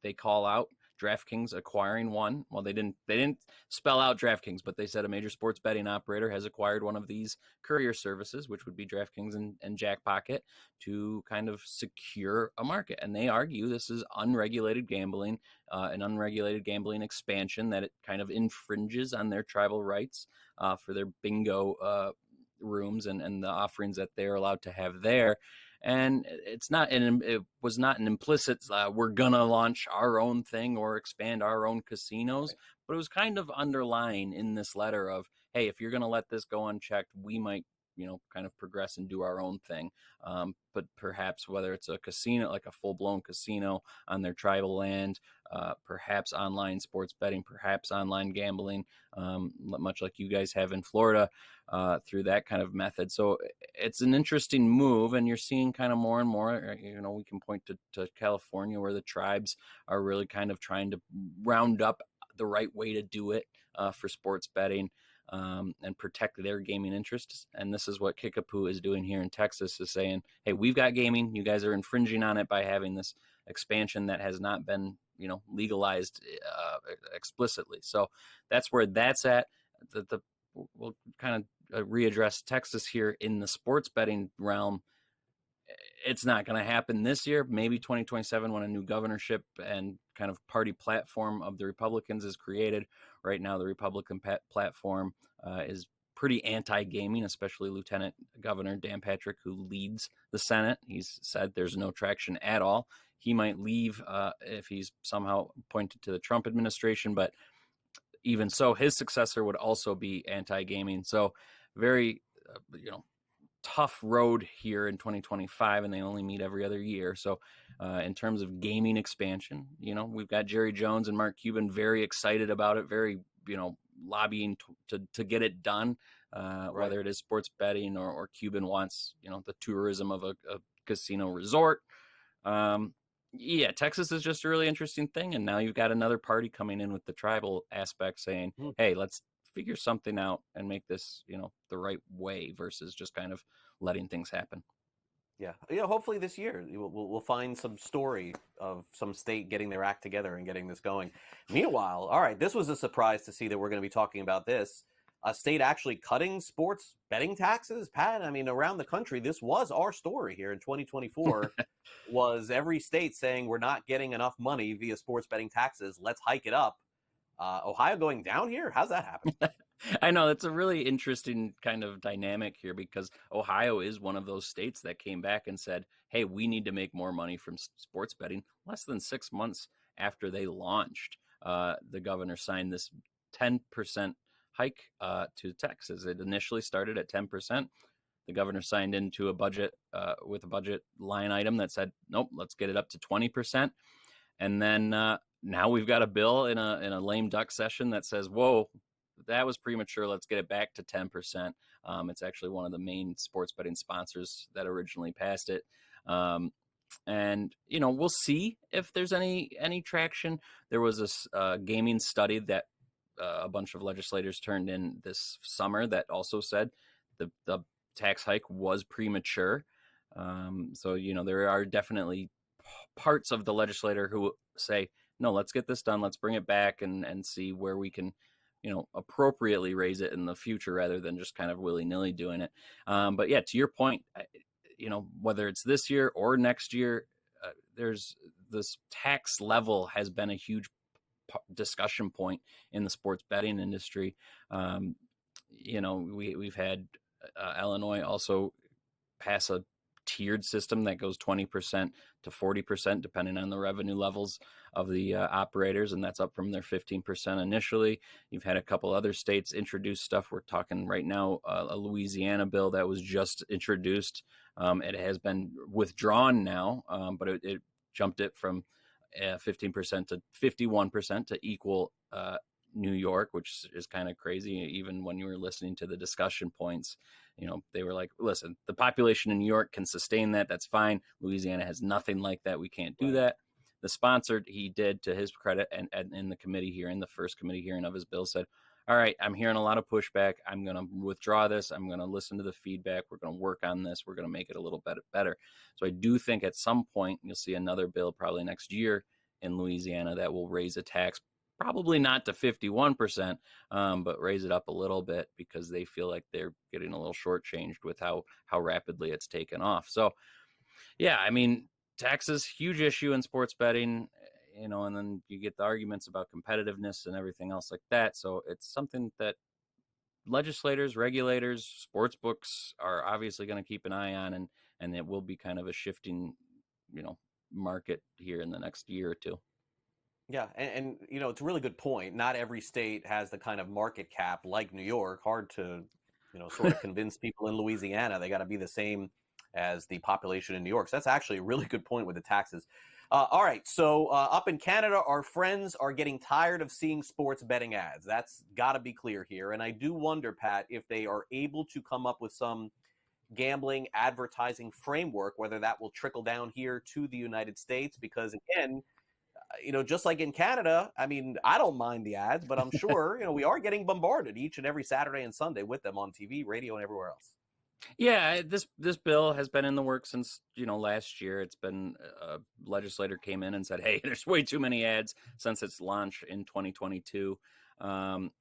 they call out DraftKings acquiring one. Well, they didn't spell out DraftKings, but they said a major sports betting operator has acquired one of these courier services, which would be DraftKings and Jackpocket, to kind of secure a market. And they argue this is unregulated gambling, an unregulated gambling expansion, that it kind of infringes on their tribal rights for their bingo rooms and the offerings that they're allowed to have there. And it was not an implicit, we're going to launch our own thing or expand our own casinos, but it was kind of underlying in this letter of, hey, if you're going to let this go unchecked, we might, kind of progress and do our own thing. But perhaps whether it's a casino, like a full-blown casino on their tribal land, perhaps online sports betting, perhaps online gambling, much like you guys have in Florida, through that kind of method. So it's an interesting move, and you're seeing kind of more and more, we can point to California, where the tribes are really kind of trying to round up the right way to do it for sports betting. And protect their gaming interests. And this is what Kickapoo is doing here in Texas, is saying, hey, we've got gaming. You guys are infringing on it by having this expansion that has not been, legalized explicitly. So that's where that's at. We'll kind of readdress Texas here in the sports betting realm. it's not going to happen this year. Maybe 2027 when a new governorship and kind of party platform of the Republicans is created. Right now, the Republican platform is pretty anti-gaming, especially Lieutenant Governor Dan Patrick, who leads the Senate. He's said there's no traction at all. He might leave if he's somehow appointed to the Trump administration, but even so, his successor would also be anti-gaming. So very, tough road here in 2025, and they only meet every other year. So in terms of gaming expansion, we've got Jerry Jones and Mark Cuban very excited about it, very, lobbying to get it done, whether it is sports betting or Cuban wants, the tourism of a casino resort. Texas is just a really interesting thing. And now you've got another party coming in with the tribal aspect saying, hey, let's figure something out and make this, the right way versus just kind of letting things happen. Yeah. Hopefully this year we'll find some story of some state getting their act together and getting this going. Meanwhile, all right, this was a surprise to see that we're going to be talking about this. A state actually cutting sports betting taxes, Pat. I mean, around the country, this was our story here in 2024, was every state saying we're not getting enough money via sports betting taxes. Let's hike it up. Ohio going down here? How's that happen? I know it's a really interesting kind of dynamic here because Ohio is one of those states that came back and said, hey, we need to make more money from sports betting. Less than 6 months after they launched, the governor signed this 10% hike to Texas. It initially started at 10%. The governor signed into a budget with a budget line item that said, nope, let's get it up to 20%. And then now we've got a bill in a lame duck session that says, whoa, that was premature. Let's get it back to 10%. It's actually one of the main sports betting sponsors that originally passed it. And, we'll see if there's any traction. There was this gaming study that a bunch of legislators turned in this summer that also said the tax hike was premature. So, there are definitely parts of the legislator who say, no, let's get this done. Let's bring it back and see where we can, appropriately raise it in the future rather than just kind of willy-nilly doing it. But yeah, to your point, whether it's this year or next year, there's this tax level has been a huge discussion point in the sports betting industry. We've had Illinois also pass a tiered system that goes 20% to 40%, depending on the revenue levels of the operators. And that's up from their 15% initially. You've had a couple other states introduce stuff. We're talking right now, a Louisiana bill that was just introduced. It has been withdrawn now, but it jumped it from 15% to 51% to equal New York, which is kind of crazy. Even when you were listening to the discussion points, they were like, listen, the population in New York can sustain that. That's fine. Louisiana has nothing like that. We can't do that. The sponsor, he did, to his credit, and in the committee hearing, the first committee hearing of his bill, said, all right, I'm hearing a lot of pushback. I'm going to withdraw this. I'm going to listen to the feedback. We're going to work on this. We're going to make it a little bit better. So I do think at some point you'll see another bill probably next year in Louisiana that will raise a tax, probably not to 51%, but raise it up a little bit because they feel like they're getting a little shortchanged with how rapidly it's taken off. So, yeah, I mean, taxes, huge issue in sports betting, and then you get the arguments about competitiveness and everything else like that. So it's something that legislators, regulators, sports books are obviously going to keep an eye on, and it will be kind of a shifting, market here in the next year or two. Yeah, and it's a really good point. Not every state has the kind of market cap like New York. Hard to, sort of convince people in Louisiana they got to be the same as the population in New York. So that's actually a really good point with the taxes. All right, so up in Canada, our friends are getting tired of seeing sports betting ads. That's got to be clear here. And I do wonder, Pat, if they are able to come up with some gambling advertising framework, whether that will trickle down here to the United States, because again, just like in Canada, I mean, I don't mind the ads, but I'm sure, we are getting bombarded each and every Saturday and Sunday with them on TV, radio, and everywhere else. Yeah, this bill has been in the works since, last year. It's been a legislator came in and said, hey, there's way too many ads since its launch in 2022. And,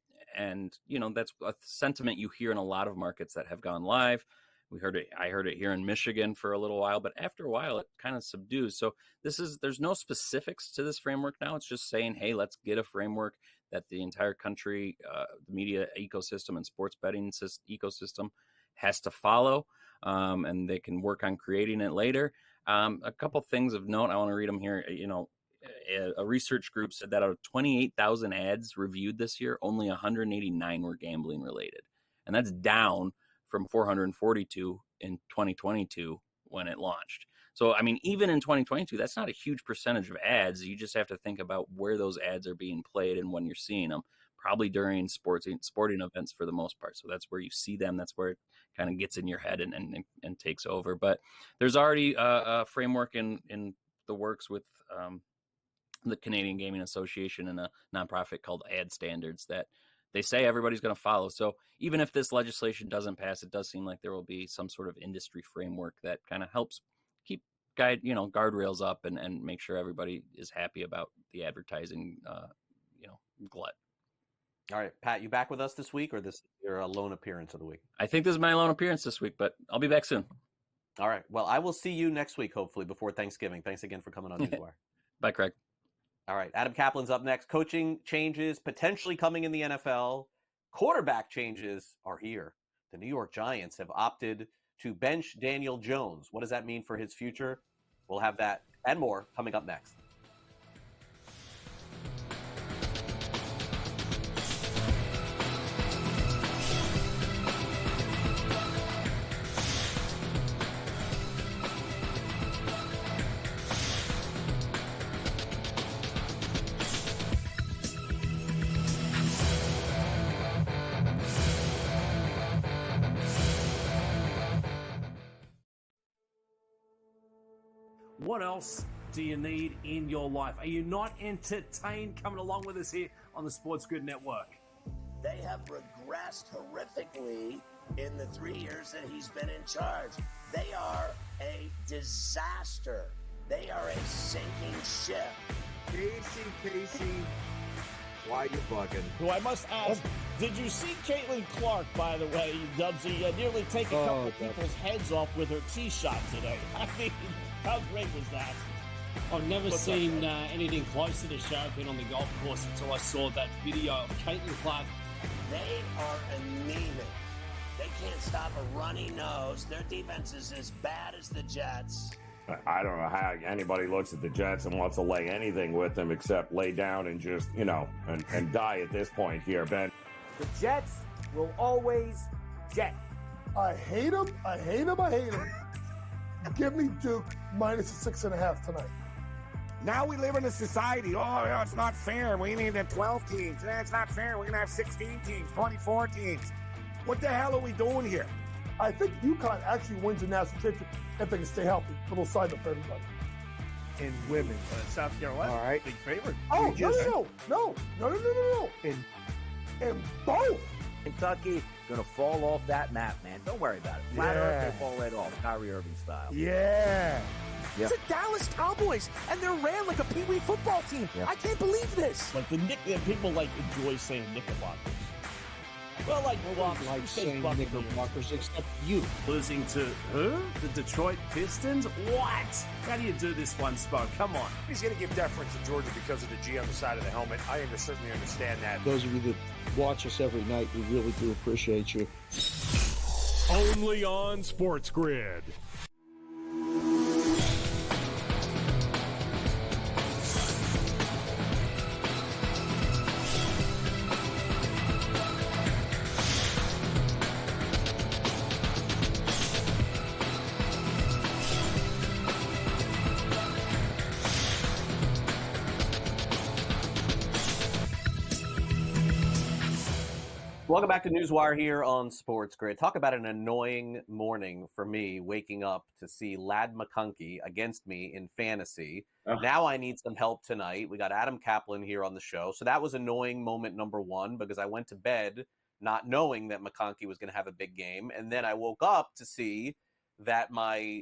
that's a sentiment you hear in a lot of markets that have gone live. I heard it here in Michigan for a little while, but after a while it kind of subdues. So there's no specifics to this framework now. It's just saying, hey, let's get a framework that the entire country, the media ecosystem and sports betting ecosystem has to follow, and they can work on creating it later. A couple things of note, I want to read them here. A research group said that out of 28,000 ads reviewed this year, only 189 were gambling related. And that's down from 442 in 2022 when it launched. So, I mean, even in 2022, that's not a huge percentage of ads. You just have to think about where those ads are being played and when you're seeing them, probably during sporting events for the most part. So that's where you see them. That's where it kind of gets in your head and takes over. But there's already a framework in the works with the Canadian Gaming Association and a nonprofit called Ad Standards that they say everybody's going to follow. So even if this legislation doesn't pass, it does seem like there will be some sort of industry framework that kind of helps keep guardrails up and make sure everybody is happy about the advertising, glut. All right, Pat, you back with us this week, or this is your lone appearance of the week? I think this is my lone appearance this week, but I'll be back soon. All right. Well, I will see you next week, hopefully, before Thanksgiving. Thanks again for coming on NewsWire. Bye, Craig. All right. Adam Caplan's up next. Coaching changes potentially coming in the NFL. Quarterback changes are here. The New York Giants have opted to bench Daniel Jones. What does that mean for his future? We'll have that and more coming up next. What else do you need in your life? Are you not entertained coming along with us here on the SportsGrid Network? They have regressed horrifically in the 3 years that he's been in charge. They are a disaster. They are a sinking ship. Casey, why you bugging? Who I must ask, did you see Caitlin Clark, by the way, Dubsy, nearly take a couple people's heads off with her tee shot today? I mean, how great was that? I've never seen anything close to the show been on the golf course until I saw that video of Caitlin Clark. They are anemic. They can't stop a runny nose. Their defense is as bad as the Jets. I don't know how anybody looks at the Jets and wants to lay anything with them except lay down and just, and die at this point here, Ben. The Jets will always jet. I hate them. Give me Duke minus -6.5 tonight. Now we live in a society. Oh, it's not fair. We need 12 teams. It's not fair. We're going to have 16 teams, 24 teams. What the hell are we doing here? I think UConn actually wins the national championship if they can stay healthy. Little side note for everybody. In women, South Carolina, all right, big favorite. Oh, no. In both. Kentucky going to fall off that map, man. Don't worry about it. Flat Earth, they fall right off, Kyrie Irving style. Yeah. It's the Dallas Cowboys, and they're ran like a peewee football team. Yeah. I can't believe this. Like people enjoy saying Knickerbockers. Well, like saying Knickerbockers, except you. Losing to who? The Detroit Pistons? What? How do you do this one, Spo? Come on. He's going to give deference to Georgia because of the G on the side of the helmet. I certainly understand that. Those of you that watch us every night, we really do appreciate you. Only on SportsGrid. Welcome back to NewsWire here on SportsGrid. Talk about an annoying morning for me, waking up to see Ladd McConkey against me in fantasy. Now I need some help tonight. We got Adam Caplan here on the show. So that was annoying moment number one because I went to bed not knowing that McConkey was going to have a big game. And then I woke up to see that my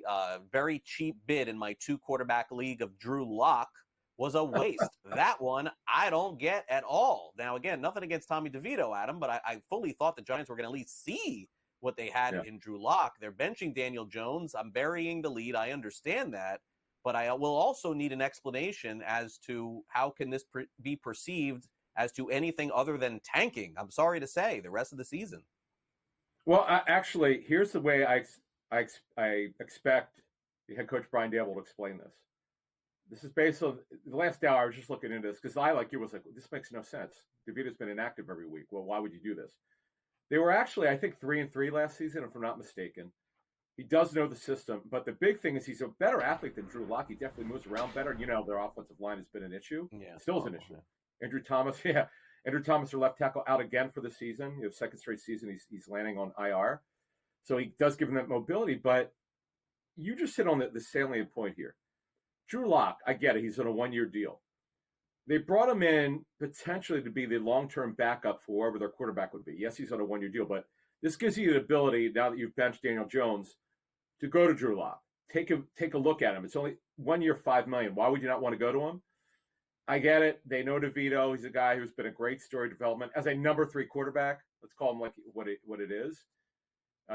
very cheap bid in my 2-quarterback league of Drew Lock was a waste. That one I don't get at all. Now, again, nothing against Tommy DeVito, Adam, but I fully thought the Giants were going to at least see what they had in Drew Lock. They're benching Daniel Jones. I'm burying the lead. I understand that. But I will also need an explanation as to how can this be perceived as to anything other than tanking. I'm sorry to say, the rest of the season. Well, actually, here's the way I expect the head coach Brian Dable to explain this. This is based on the last hour. I was just looking into this because I, like you, was like, this makes no sense. DeVito's been inactive every week. Well, why would you do this? They were actually, I think, 3-3 last season, if I'm not mistaken. He does know the system, but the big thing is he's a better athlete than Drew Lock. He definitely moves around better. You know, their offensive line has been an issue. Yeah, still is an issue. Andrew Thomas, Andrew Thomas, their left tackle, out again for the season. Second straight season, he's landing on IR. So he does give him that mobility, but you just hit on the salient point here. Drew Lock, I get it. He's on a one-year deal. They brought him in potentially to be the long-term backup for whoever their quarterback would be. Yes, he's on a one-year deal, but this gives you the ability, now that you've benched Daniel Jones, to go to Drew Lock. Take a look at him. It's only 1 year, $5 million. Why would you not want to go to him? I get it. They know DeVito. He's a guy who's been a great story development as a number 3 quarterback. Let's call him like what it is.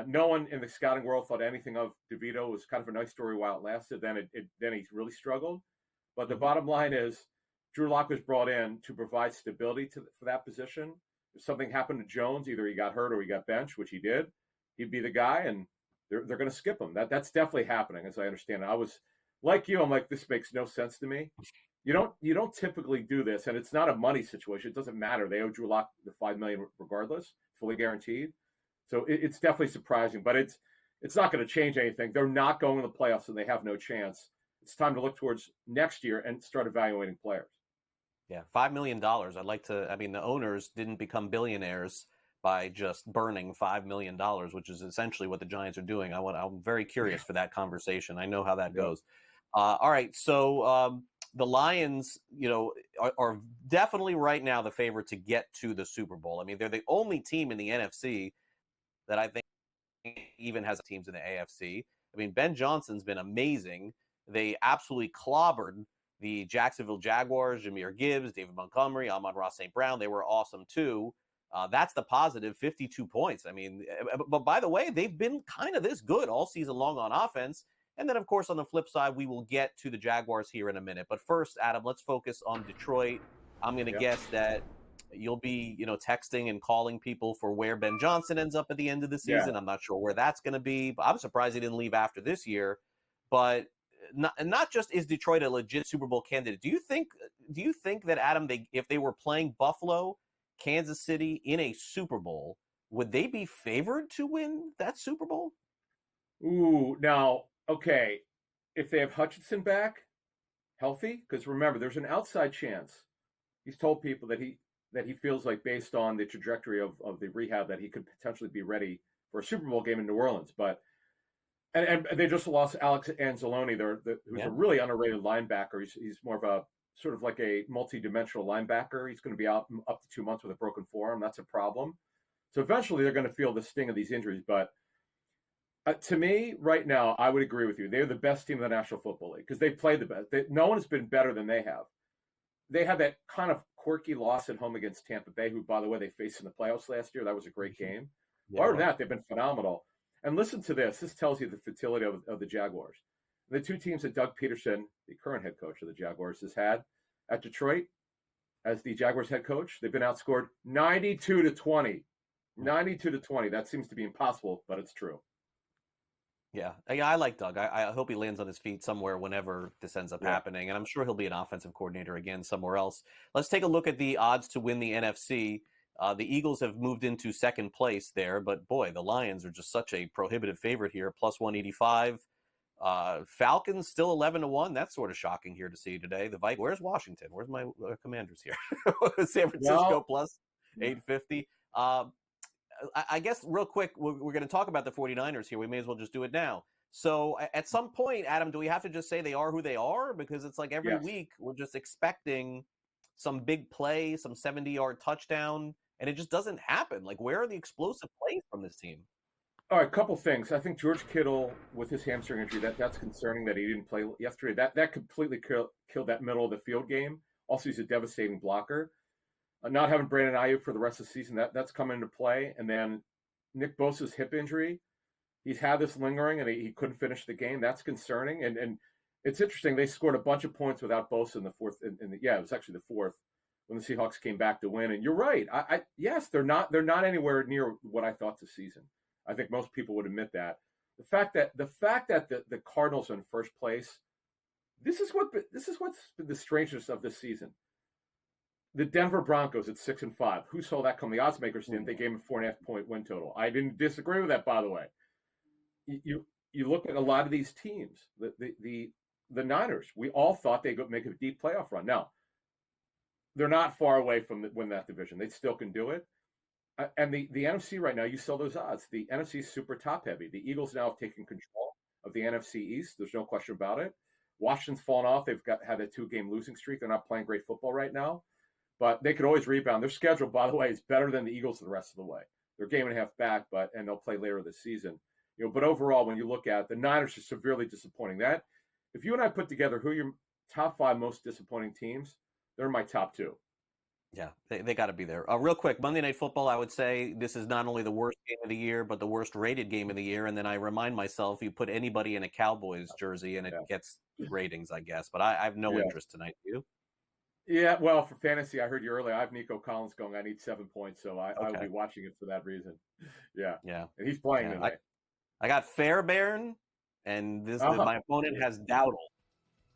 No one in the scouting world thought anything of DeVito. It was kind of a nice story while it lasted. Then he really struggled. But the bottom line is, Drew Lock was brought in to provide stability for that position. If something happened to Jones, either he got hurt or he got benched, which he did, he'd be the guy, and they're going to skip him. That's definitely happening, as I understand it. I was like you. I'm like, this makes no sense to me. You don't typically do this, and it's not a money situation. It doesn't matter. They owe Drew Lock the $5 million regardless, fully guaranteed. So it's definitely surprising, but it's not going to change anything. They're not going to the playoffs, and they have no chance. It's time to look towards next year and start evaluating players. Yeah, $5 million. I'd like to. I mean, the owners didn't become billionaires by just burning $5 million, which is essentially what the Giants are doing. I'm very curious for that conversation. I know how that goes. All right, so the Lions, are definitely right now the favorite to get to the Super Bowl. I mean, they're the only team in the NFC that I think even has teams in the AFC. I mean, Ben Johnson's been amazing. They absolutely clobbered the Jacksonville Jaguars, Jahmyr Gibbs, David Montgomery, Amon-Ra St. Brown. They were awesome too. That's the positive, 52 points. I mean, but by the way, they've been kind of this good all season long on offense. And then, of course, on the flip side, we will get to the Jaguars here in a minute. But first, Adam, let's focus on Detroit. I'm going to guess that you'll be, texting and calling people for where Ben Johnson ends up at the end of the season. I'm not sure where that's going to be. But I'm surprised he didn't leave after this year. But not just is Detroit a legit Super Bowl candidate. Do you think that, Adam, if they were playing Buffalo, Kansas City in a Super Bowl, would they be favored to win that Super Bowl? Ooh, now, okay, if they have Hutchinson back, healthy, because remember, there's an outside chance. He's told people that he feels like, based on the trajectory of the rehab, that he could potentially be ready for a Super Bowl game in New Orleans. But and they just lost Alex Anzalone, who's a really underrated linebacker. He's more of a sort of like a multi-dimensional linebacker. He's going to be out up to 2 months with a broken forearm. That's a problem. So eventually they're going to feel the sting of these injuries. But to me, right now, I would agree with you. They're the best team in the National Football League because they've played the best. No one has been better than they have. They had that kind of quirky loss at home against Tampa Bay, who, by the way, they faced in the playoffs last year. That was a great game. Yeah. Other than that, they've been phenomenal. And listen to this. This tells you the fertility of the Jaguars. The two teams that Doug Peterson, the current head coach of the Jaguars, has had at Detroit as the Jaguars head coach, they've been outscored 92-20. 92-20. That seems to be impossible, but it's true. Yeah, I like Doug. I hope he lands on his feet somewhere whenever this ends up happening. And I'm sure he'll be an offensive coordinator again somewhere else. Let's take a look at the odds to win the NFC. The Eagles have moved into second place there, but boy, the Lions are just such a prohibitive favorite here, plus 185. Falcons still 11-1. That's sort of shocking here to see today. The Vikings. Where's Washington? Where's my Commanders here? San Francisco plus 850. I guess real quick, we're going to talk about the 49ers here. We may as well just do it now. So at some point, Adam, do we have to just say they are who they are? Because it's like every week we're just expecting some big play, some 70-yard touchdown, and it just doesn't happen. Like, where are the explosive plays from this team? All right, a couple things. I think George Kittle, with his hamstring injury, that's concerning that he didn't play yesterday. That completely killed that middle of the field game. Also, he's a devastating blocker. Not having Brandon Ayuk for the rest of the season, that's coming into play. And then Nick Bosa's hip injury. He's had this lingering, and he couldn't finish the game. That's concerning. And it's interesting. They scored a bunch of points without Bosa in the fourth. It was actually the fourth when the Seahawks came back to win. And you're right. Yes, they're not anywhere near what I thought this season. I think most people would admit that. The fact that the Cardinals are in first place. This is what's been the strangest of this season. The Denver Broncos at 6-5. Who saw that come? The odds makers didn't. They gave him a 4.5-point win total. I didn't disagree with that, by the way. You look at a lot of these teams. The Niners. We all thought they'd make a deep playoff run. Now, they're not far away from win that division. They still can do it. And the NFC right now, you saw those odds. The NFC is super top heavy. The Eagles now have taken control of the NFC East. There's no question about it. Washington's fallen off. They've had a 2-game losing streak. They're not playing great football right now, but they could always rebound. Their schedule, by the way, is better than the Eagles the rest of the way. They're a game and a half back, and they'll play later this season. But overall, when you look at it, the Niners are severely disappointing. That if you and I put together who are your top 5 most disappointing teams, they're my top 2. Yeah, they got to be there. Real quick, Monday Night Football, I would say this is not only the worst game of the year, but the worst rated game of the year. And then I remind myself, you put anybody in a Cowboys jersey and it gets ratings, I guess. But I have no interest tonight. You? Yeah, well, for fantasy, I heard you earlier. I have Nico Collins going. I need 7 points, so I will be watching it for that reason. Yeah. And he's playing tonight. I got Fairbairn, and my opponent has Dowdle.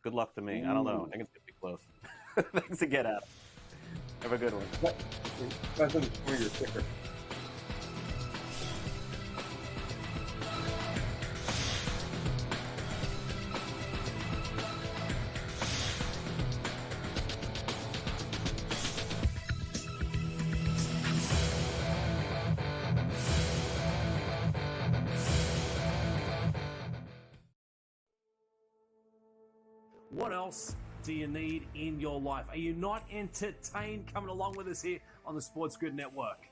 Good luck to me. I don't know. I think it's going to be close. Thanks again, Adam. Have a good one. That's for your kicker. What else do you need in your life? Are you not entertained coming along with us here on the SportsGrid Network?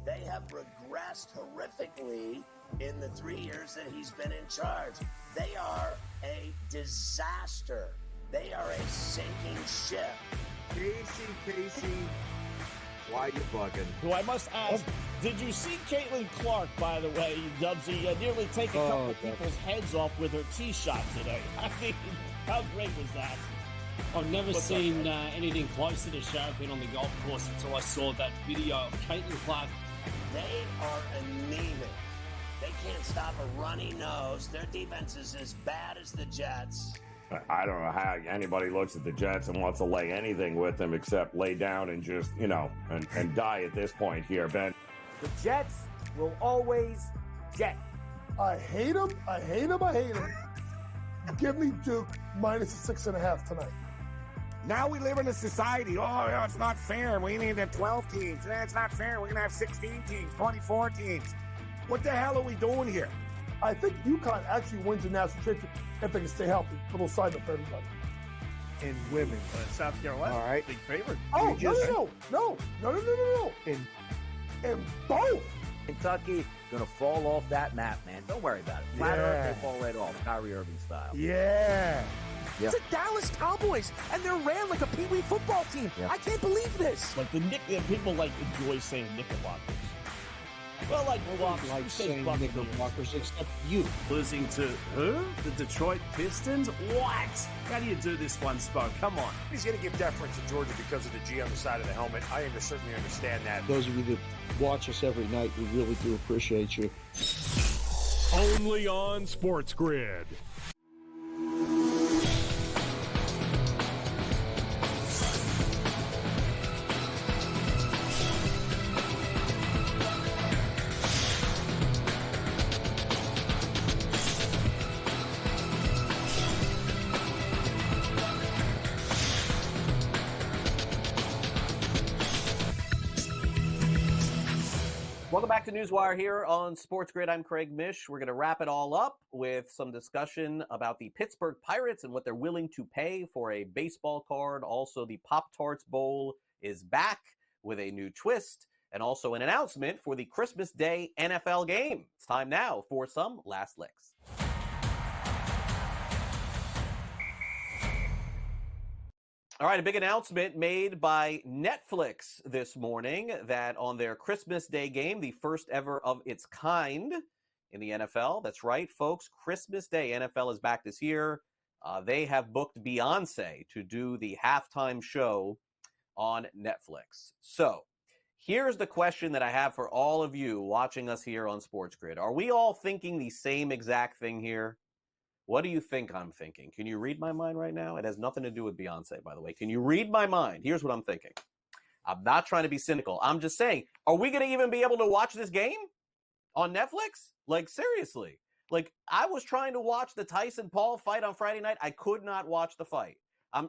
They have regressed horrifically in the 3 years that he's been in charge. They are a disaster. They are a sinking ship. Casey, why you bugging? Who I must ask, did you see Caplan Clark, by the way, Dubsy, nearly take a couple of people's heads off with her tee shot today? I mean, how great was that? I've never seen anything closer to Sharapin on the golf course until I saw that video of Caplan Clark. They are anemic. They can't stop a runny nose. Their defense is as bad as the Jets. I don't know how anybody looks at the Jets and wants to lay anything with them except lay down and just, and die at this point here, Ben. The Jets will always jet. I hate them. Give me Duke minus a 6.5 tonight. Now we live in a society. Oh, it's not fair. We need 12 teams. It's not fair. We're going to have 16 teams, 24 teams. What the hell are we doing here? I think UConn actually wins the national championship if they can stay healthy. Little side note for everybody. In women, South Carolina, all right, big favorite. Oh, no. In both. Kentucky gonna fall off that map, man. Don't worry about it. Flat Earth, they fall right off, Kyrie Irving style. Yeah. It's the Dallas Cowboys, and they're ran like a pee-wee football team. I can't believe this. Like people enjoy saying Knickerbockers. Well, like saying Knickerbockers, except you. Losing to who? The Detroit Pistons? What? How do you do this one, Spoke? Come on. He's going to give deference to Georgia because of the G on the side of the helmet. I certainly understand that. Those of you that watch us every night, we really do appreciate you. Only on SportsGrid. Welcome back to NewsWire here on SportsGrid. I'm Craig Mish. We're going to wrap it all up with some discussion about the Pittsburgh Pirates and what they're willing to pay for a baseball card. Also, the Pop-Tarts Bowl is back with a new twist and also an announcement for the Christmas Day NFL game. It's time now for some Last Licks. All right, a big announcement made by Netflix this morning that on their Christmas Day game, the first ever of its kind in the NFL. That's right, folks. Christmas Day. NFL is back this year. They have booked Beyonce to do the halftime show on Netflix. So here's the question that I have for all of you watching us here on SportsGrid. Are we all thinking the same exact thing here? What do you think I'm thinking? Can you read my mind right now? It has nothing to do with Beyonce, by the way. Can you read my mind? Here's what I'm thinking. I'm not trying to be cynical. I'm just saying, are we going to even be able to watch this game on Netflix? Like, seriously. Like, I was trying to watch the Tyson-Paul fight on Friday night. I could not watch the fight.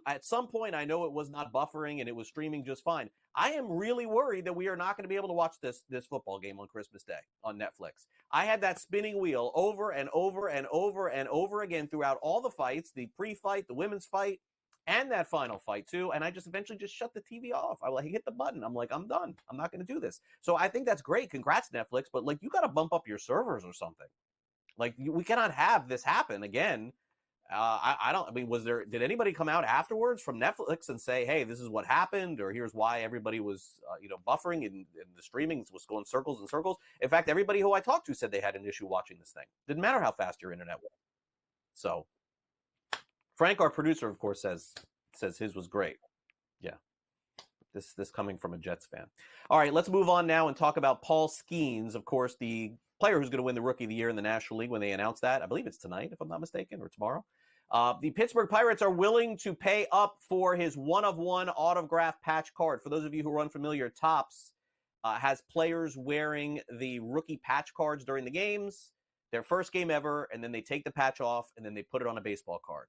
At some point, I know it was not buffering and it was streaming just fine. I am really worried that we are not going to be able to watch this football game on Christmas Day on Netflix. I had that spinning wheel over and over and over and over again throughout all the fights, the pre-fight, the women's fight, and that final fight too. And I just eventually just shut the TV off. I hit the button. I'm like, I'm done. I'm not going to do this. So I think that's great. Congrats, Netflix. But like, you got to bump up your servers or something. Like, we cannot have this happen again. Did anybody come out afterwards from Netflix and say, hey, this is what happened, or here's why everybody was, buffering and the streaming was going circles and circles? In fact, everybody who I talked to said they had an issue watching this thing. Didn't matter how fast your internet was. So Frank, our producer, of course, says his was great. Yeah. This coming from a Jets fan. All right, let's move on now and talk about Paul Skeens, of course, the player who's going to win the Rookie of the Year in the National League when they announce that. I believe it's tonight, if I'm not mistaken, or tomorrow. The Pittsburgh Pirates are willing to pay up for his one-of-one autograph patch card. For those of you who are unfamiliar, Topps has players wearing the rookie patch cards during the games, their first game ever, and then they take the patch off, and then they put it on a baseball card.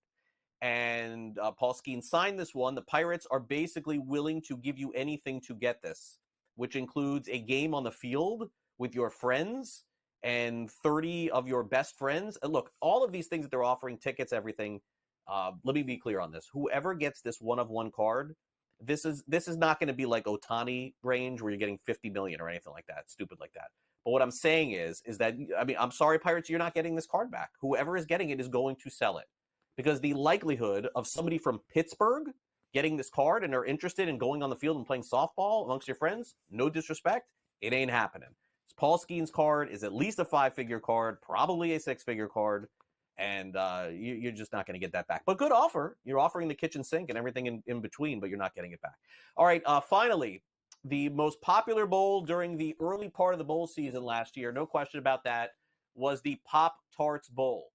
And Paul Skeens signed this one. The Pirates are basically willing to give you anything to get this, which includes a game on the field with your friends and 30 of your best friends. And look, all of these things that they're offering, tickets, everything, let me be clear on this. Whoever gets this one-of-one card, this is not going to be like Ohtani range where you're getting 50 million or anything like that, stupid like that. But what I'm saying is that, I'm sorry, Pirates, you're not getting this card back. Whoever is getting it is going to sell it. Because the likelihood of somebody from Pittsburgh getting this card and are interested in going on the field and playing softball amongst your friends, no disrespect, it ain't happening. Paul Skeens' card is at least a 5-figure card, probably a 6-figure card, and you're just not going to get that back. But good offer. You're offering the kitchen sink and everything in between, but you're not getting it back. All right, finally, the most popular bowl during the early part of the bowl season last year, no question about that, was the Pop-Tarts Bowl.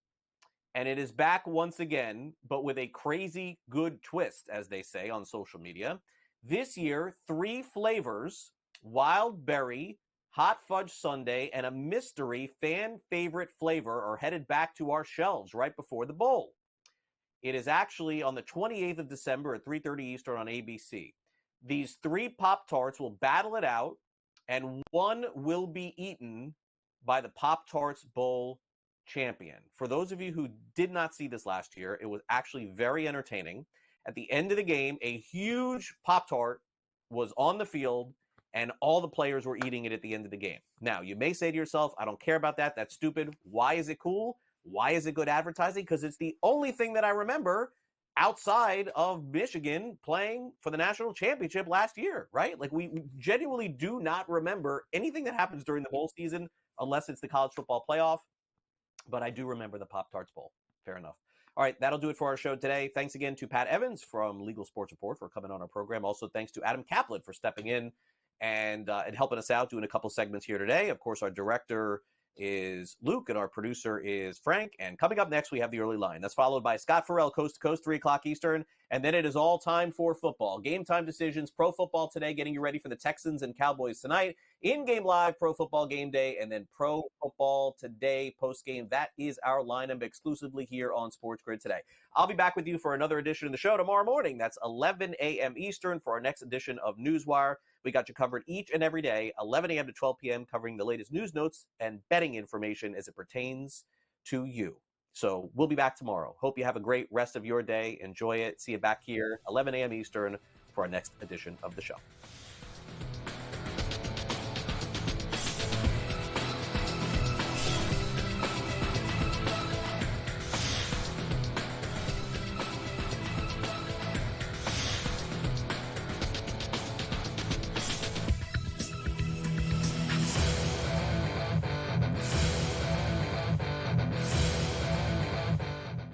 And it is back once again, but with a crazy good twist, as they say on social media. This year, 3 flavors, wild berry, hot fudge sundae, and a mystery fan favorite flavor are headed back to our shelves right before the bowl. It is actually on the 28th of December at 3:30 Eastern on ABC. These 3 Pop-Tarts will battle it out, and one will be eaten by the Pop-Tarts Bowl champion. For those of you who did not see this last year, it was actually very entertaining. At the end of the game, a huge Pop-Tart was on the field, and all the players were eating it at the end of the game. Now, you may say to yourself, I don't care about that. That's stupid. Why is it cool? Why is it good advertising? Because it's the only thing that I remember outside of Michigan playing for the national championship last year, right? Like, we genuinely do not remember anything that happens during the bowl season unless it's the college football playoff. But I do remember the Pop-Tarts Bowl. Fair enough. All right, that'll do it for our show today. Thanks again to Pat Evans from Legal Sports Report for coming on our program. Also, thanks to Adam Caplan for stepping in and helping us out, doing a couple segments here today. Of course, our director is Luke, and our producer is Frank. And coming up next, we have the early line. That's followed by Scott Farrell, Coast to Coast, 3 o'clock Eastern. And then it is all time for football. Game time decisions, Pro Football Today, getting you ready for the Texans and Cowboys tonight. In-game live, Pro Football Game Day, and then Pro Football Today post-game. That is our lineup exclusively here on SportsGrid today. I'll be back with you for another edition of the show tomorrow morning. That's 11 a.m. Eastern for our next edition of NewsWire. We got you covered each and every day, 11 a.m. to 12 p.m., covering the latest news notes and betting information as it pertains to you. So we'll be back tomorrow. Hope you have a great rest of your day. Enjoy it. See you back here, 11 a.m. Eastern, for our next edition of the show.